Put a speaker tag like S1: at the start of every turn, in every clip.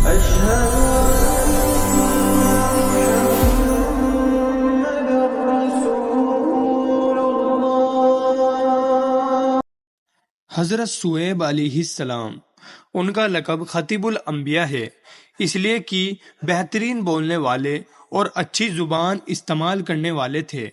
S1: حضرت شعیب علیہ السلام، ان کا لقب خطیب الانبیاء ہے، اس لیے کہ بہترین بولنے والے اور اچھی زبان استعمال کرنے والے تھے۔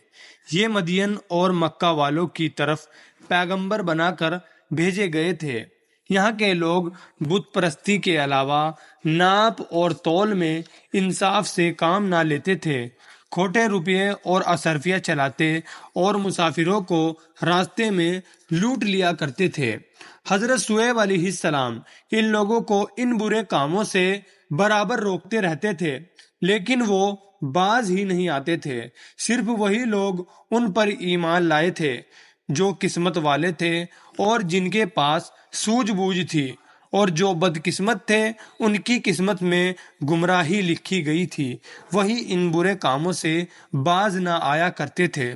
S1: یہ مدین اور مکہ والوں کی طرف پیغمبر بنا کر بھیجے گئے تھے۔ یہاں کے لوگ بت پرستی کے علاوہ ناپ اور تول میں انصاف سے کام نہ لیتے تھے، کھوٹے روپے اور اصرفیہ چلاتے اور مسافروں کو راستے میں لوٹ لیا کرتے تھے۔ حضرت شعیب علیہ السلام ان لوگوں کو ان برے کاموں سے برابر روکتے رہتے تھے، لیکن وہ باز ہی نہیں آتے تھے۔ صرف وہی لوگ ان پر ایمان لائے تھے جو قسمت والے تھے اور جن کے پاس سوجھ بوجھ تھی، اور جو بدقسمت تھے ان کی قسمت میں گمراہی لکھی گئی تھی، وہی ان برے کاموں سے باز نہ آیا کرتے تھے۔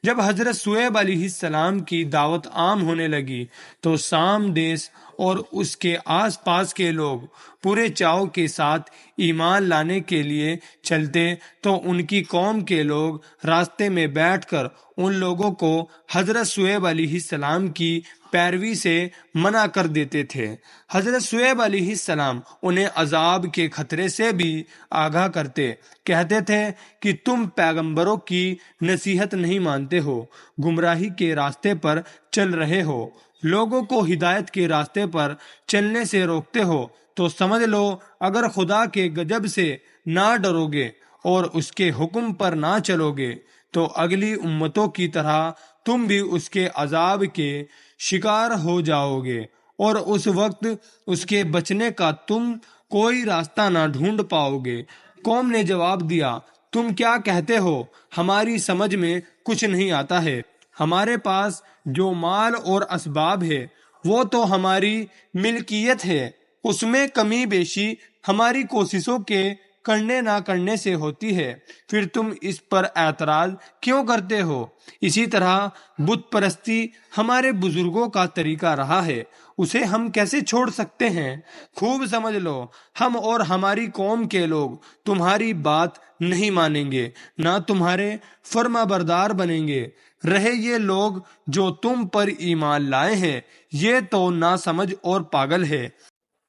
S1: جب حضرت شعیب علیہ السلام کی دعوت عام ہونے لگی تو شام دیس اور اس کے آس پاس کے لوگ پورے چاؤ کے ساتھ ایمان لانے کے لیے چلتے تو ان کی قوم کے لوگ راستے میں بیٹھ کر ان لوگوں کو حضرت شعیب علیہ السلام کی پیروی سے منع کر دیتے تھے۔ حضرت شعیب علیہ السلام انہیں عذاب کے خطرے سے بھی آگاہ کرتے، کہتے تھے کہ تم پیغمبروں کی نصیحت نہیں مانتے ہو، گمراہی کے راستے پر چل رہے ہو، لوگوں کو ہدایت کے راستے پر چلنے سے روکتے ہو، تو سمجھ لو اگر خدا کے غضب سے نہ ڈرو گے اور اس کے حکم پر نہ چلو گے تو اگلی امتوں کی طرح تم بھی اس کے عذاب کے شکار ہو جاؤ گے، اور اس وقت اس کے بچنے کا تم کوئی راستہ نہ ڈھونڈ پاؤ گے۔ قوم نے جواب دیا، تم کیا کہتے ہو؟ ہماری سمجھ میں کچھ نہیں آتا ہے۔ ہمارے پاس جو مال اور اسباب ہے وہ تو ہماری ملکیت ہے، اس میں کمی بیشی ہماری کوششوں کے کرنے نہ کرنے سے ہوتی ہے، پھر تم اس پر اعتراض کیوں کرتے ہو؟ اسی طرح بت پرستی ہمارے بزرگوں کا طریقہ رہا ہے، اسے ہم کیسے چھوڑ سکتے ہیں؟ خوب سمجھ لو، ہم اور ہماری قوم کے لوگ تمہاری بات نہیں مانیں گے، نہ تمہارے فرما بردار بنیں گے۔ رہے یہ لوگ جو تم پر ایمان لائے ہیں، یہ تو ناسمجھ اور پاگل ہے۔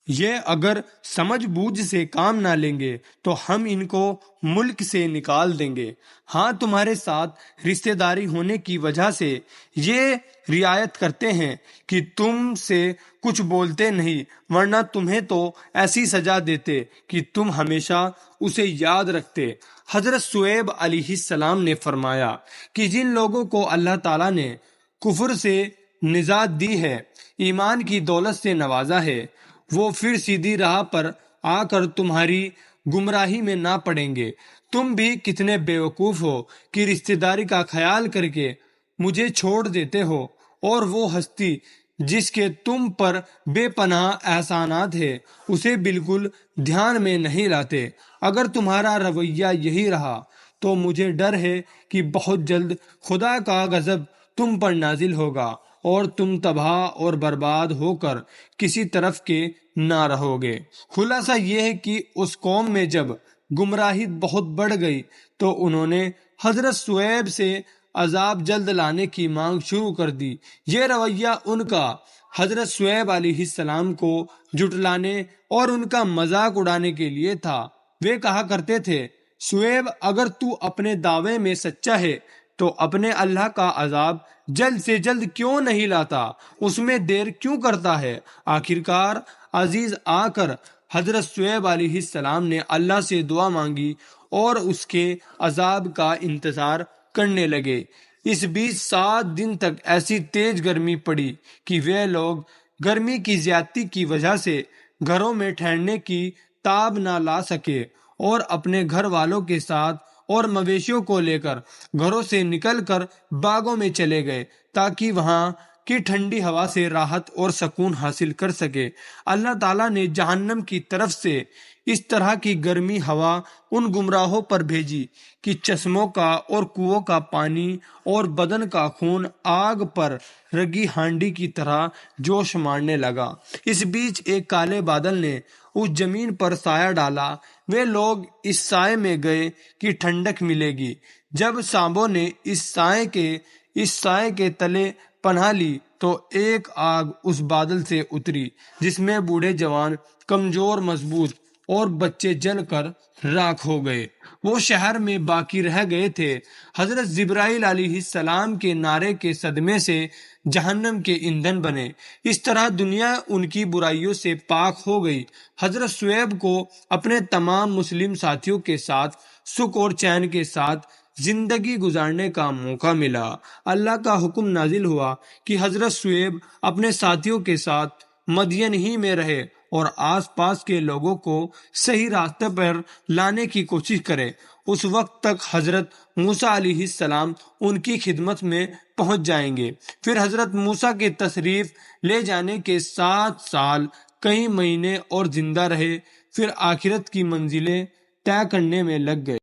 S1: یہ اگر سمجھ بوجھ سے کام نہ لیں گے تو ہم ان کو ملک سے نکال دیں گے۔ ہاں، تمہارے ساتھ رشتہ داری ہونے کی وجہ سے یہ رعایت کرتے ہیں کہ تم سے کچھ بولتے نہیں، ورنہ تمہیں تو ایسی سزا دیتے کہ تم ہمیشہ اسے یاد رکھتے۔ حضرت شعیب علیہ السلام نے فرمایا کہ جن لوگوں کو اللہ تعالیٰ نے کفر سے نجات دی ہے، ایمان کی دولت سے نوازا ہے، وہ پھر سیدھی راہ پر آ کر تمہاری گمراہی میں نہ پڑیں گے۔ تم بھی کتنے بیوقوف ہو کہ رشتہ داری کا خیال کر کے مجھے چھوڑ دیتے ہو، اور وہ ہستی جس کے تم پر بے پناہ احسانات ہے اسے بالکل دھیان میں نہیں لاتے۔ اگر تمہارا رویہ یہی رہا تو مجھے ڈر ہے کہ بہت جلد خدا کا غضب تم پر نازل ہوگا اور تم تباہ اور برباد ہو کر کسی طرف کے نہ رہو گے۔ خلاصہ یہ ہے کہ اس قوم میں جب گمراہی بہت بڑھ گئی تو انہوں نے حضرت شعیب سے عذاب جلد لانے کی مانگ شروع کر دی۔ یہ رویہ ان کا حضرت شعیب علیہ السلام کو جھٹلانے اور ان کا مذاق اڑانے کے لیے تھا۔ وہ کہا کرتے تھے، شعیب اگر تو اپنے دعوے میں سچا ہے تو اپنے اللہ کا عذاب جلد سے جلد کیوں نہیں لاتا؟ اس میں دیر کیوں کرتا ہے؟ آخرکار عزیز آ کر حضرت شعیب علیہ السلام نے اللہ سے دعا مانگی اور اس کے عذاب کا انتظار کرنے لگے۔ اس بیچ 7 دن تک ایسی تیز گرمی پڑی کہ وہ لوگ گرمی کی زیادتی کی وجہ سے گھروں میں ٹھہرنے کی تاب نہ لا سکے اور اپنے گھر والوں کے ساتھ اور مویشیوں کو لے کر گھروں سے نکل کر باغوں میں چلے گئے تاکہ وہاں کی ٹھنڈی ہوا سے راحت اور سکون حاصل کر سکے۔ اللہ تعالیٰ نے جہنم کی طرف سے اس طرح کی گرمی ہوا ان گمراہوں پر بھیجی کہ چشموں کا اور کنووں کا پانی اور بدن کا خون آگ پر رگی ہانڈی کی طرح جوش مارنے لگا۔ اس بیچ ایک کالے بادل نے اس زمین پر سایہ ڈالا، وہ لوگ اس سائے میں گئے کہ ٹھنڈک ملے گی۔ جب صحابوں نے اس سائے کے تلے پناہ لی تو ایک آگ اس بادل سے اتری جس میں بوڑھے جوان، کمزور مضبوط اور بچے جل کر راکھ ہو گئے۔ وہ شہر میں باقی رہ گئے تھے۔ حضرت جبرائیل علیہ السلام کے نعرے کے صدمے سے جہنم کے ایندھن بنے۔ اس طرح دنیا ان کی برائیوں سے پاک ہو گئی۔ حضرت شعیب کو اپنے تمام مسلم ساتھیوں کے ساتھ سکھ اور چین کے ساتھ زندگی گزارنے کا موقع ملا۔ اللہ کا حکم نازل ہوا کہ حضرت شعیب اپنے ساتھیوں کے ساتھ مدین ہی میں رہے اور آس پاس کے لوگوں کو صحیح راستے پر لانے کی کوشش کرے۔ اس وقت تک حضرت موسیٰ علیہ السلام ان کی خدمت میں پہنچ جائیں گے۔ پھر حضرت موسیٰ کے تشریف لے جانے کے 7 سال کئی مہینے اور زندہ رہے، پھر آخرت کی منزلیں طے کرنے میں لگ گئے۔